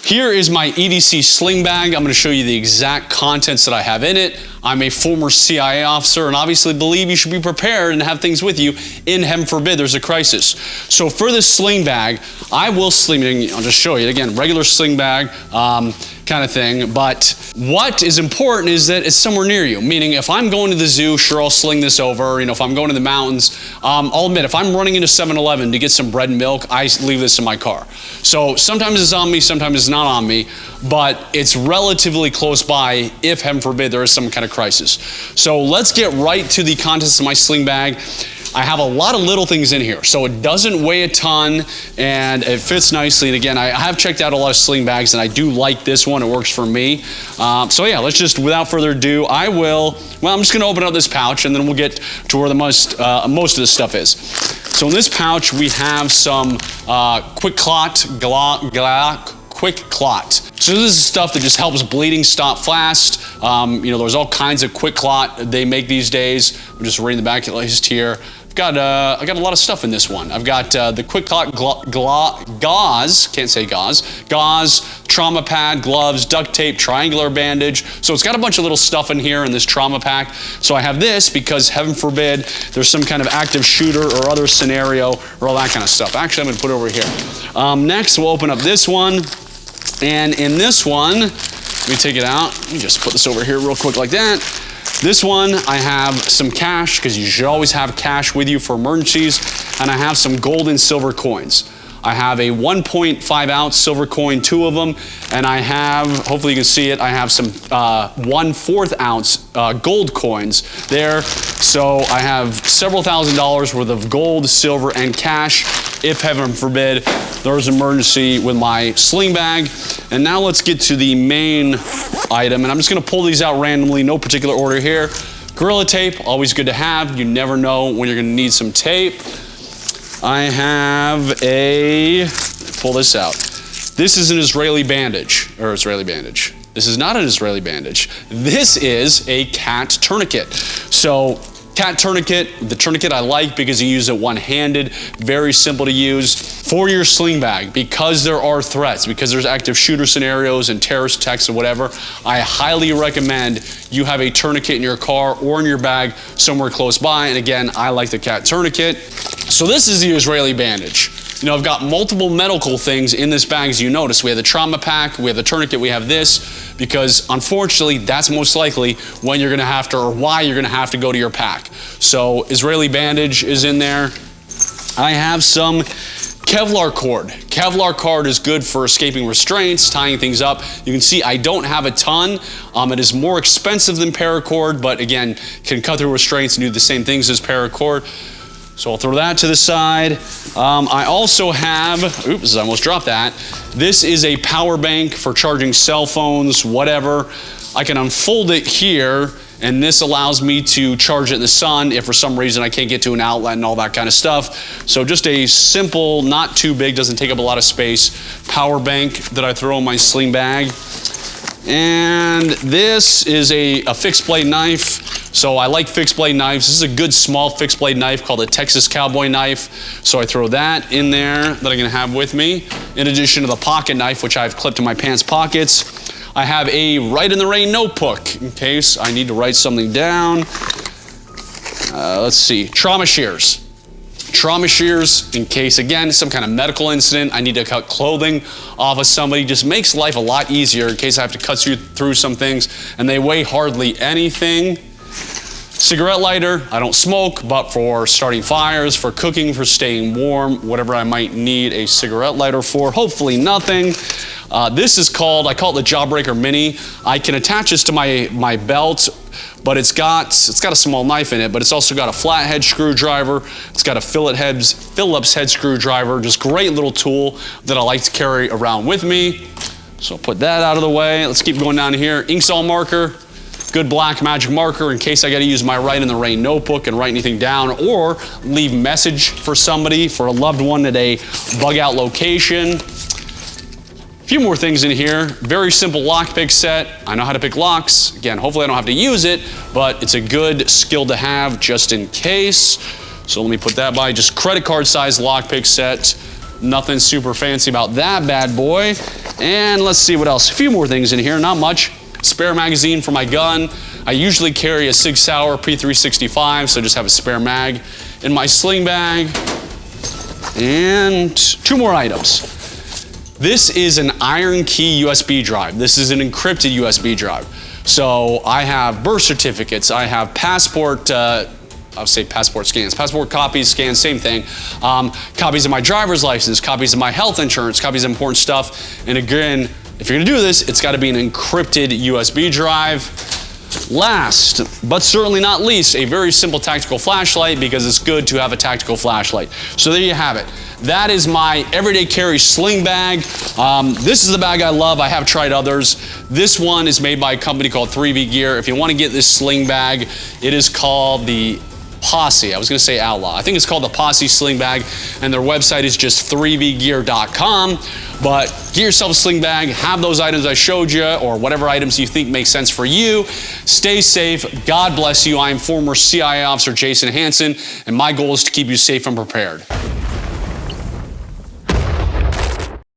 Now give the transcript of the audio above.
Here is my EDC Sling Bag. I'm going to show you the exact contents that I have in it. I'm a former CIA officer and obviously believe you should be prepared and have things with you in heaven forbid there's a crisis. So for this sling bag, I will sling, I'll just show you again, regular sling bag kind of thing. But what is important is that it's somewhere near you. Meaning if I'm going to the zoo, sure, I'll sling this over. You know, if I'm going to the mountains, I'll admit, if I'm running into 7-Eleven to get some bread and milk, I leave this in my car. So sometimes it's on me, sometimes it's not on me, but it's relatively close by if, heaven forbid, there is some kind of crisis. So let's get right to the contents of my sling bag. I have a lot of little things in here, so it doesn't weigh a ton and it fits nicely. And again, I have checked out a lot of sling bags and I do like this one. It works for me. So yeah, let's just, without further ado, I'm just gonna open up this pouch and then we'll get to where the most of this stuff is. So in this pouch, we have some quick clot, quick clot. So this is stuff that just helps bleeding stop fast. You know, there's all kinds of quick clot they make these days. I'm just reading the back list here. I got a lot of stuff in this one. I've got the quick clot gauze, can't say gauze, trauma pad, gloves, duct tape, triangular bandage. So it's got a bunch of little stuff in here in this trauma pack. So I have this because heaven forbid there's some kind of active shooter or other scenario or all that kind of stuff. Actually, I'm gonna put it over here. Next, we'll open up this one. And in this one, let me take it out. Let me just put this over here real quick like that. This one, I have some cash, because you should always have cash with you for emergencies, and I have some gold and silver coins. I have a 1.5 ounce silver coin, 2 of them, and I have, hopefully you can see it, I have some 1/4 ounce gold coins there. So I have several $1,000s worth of gold, silver, and cash, if heaven forbid there's an emergency with my sling bag. And now let's get to the main item, and I'm just gonna pull these out randomly, no particular order here. Gorilla tape, always good to have. You never know when you're gonna need some tape. I have pull this out. This is an Israeli bandage, or Israeli bandage. This is not an Israeli bandage. This is a cat tourniquet. So cat tourniquet, the tourniquet I like because you use it one-handed, very simple to use. For your sling bag, because there are threats, because there's active shooter scenarios and terrorist attacks or whatever, I highly recommend you have a tourniquet in your car or in your bag somewhere close by. And again, I like the cat tourniquet. So this is the Israeli bandage. You know, I've got multiple medical things in this bag, as you notice. We have the trauma pack, we have the tourniquet, we have this, because unfortunately, that's most likely when you're gonna have to, or why you're gonna have to go to your pack. So Israeli bandage is in there. I have some Kevlar cord. Kevlar cord is good for escaping restraints, tying things up. You can see I don't have a ton. It is more expensive than paracord, but again, can cut through restraints and do the same things as paracord. So I'll throw that to the side. I also have, oops, I almost dropped that. This is a power bank for charging cell phones, whatever. I can unfold it here, and this allows me to charge it in the sun if for some reason I can't get to an outlet and all that kind of stuff. So just a simple, not too big, doesn't take up a lot of space, power bank that I throw in my sling bag. And this is a fixed blade knife. So I like fixed blade knives. This is a good small fixed blade knife called a Texas Cowboy knife. So I throw that in there that I'm gonna have with me, in addition to the pocket knife, which I've clipped in my pants pockets. I have a Write in the Rain notebook in case I need to write something down. Let's see, trauma shears. Trauma shears in case, again, some kind of medical incident, I need to cut clothing off of somebody. Just makes life a lot easier in case I have to cut through some things, and they weigh hardly anything. Cigarette lighter, I don't smoke, but for starting fires, for cooking, for staying warm, whatever I might need a cigarette lighter for, hopefully nothing. This is called, I call it the Jawbreaker Mini. I can attach this to my belt, but it's got a small knife in it, but it's also got a flathead screwdriver. It's got a Phillips head screwdriver, just great little tool that I like to carry around with me. So I'll put that out of the way. Let's keep going down here. Inksaw marker. Good black magic marker in case I got to use my Write in the Rain notebook and write anything down or leave message for somebody, for a loved one at a bug out location. A few more things in here. Very simple lockpick set. I know how to pick locks. Again, hopefully I don't have to use it, but it's a good skill to have just in case. So let me put that by. Just credit card size lockpick set. Nothing super fancy about that bad boy. And let's see what else. A few more things in here, not much. Spare magazine for my gun. I usually carry a Sig Sauer P365, so just have a spare mag in my sling bag. And 2 more items. This is an iron key USB drive. This is an encrypted USB drive. So I have birth certificates, I have passport, I'll say passport scans, passport copies, scans, same thing. Copies of my driver's license, copies of my health insurance, copies of important stuff. And again, if you're gonna do this, it's gotta be an encrypted USB drive. Last, but certainly not least, a very simple tactical flashlight, because it's good to have a tactical flashlight. So there you have it. That is my everyday carry sling bag. This is the bag I love. I have tried others. This one is made by a company called 3B Gear. If you want to get this sling bag, it is called the Posse. I was gonna say Outlaw. I think it's called the Posse sling bag, and their website is just 3bgear.com. But get yourself a sling bag, have those items I showed you, or whatever items you think make sense for you. Stay safe. God bless you. I am former CIA officer Jason Hanson, and my goal is to keep you safe and prepared.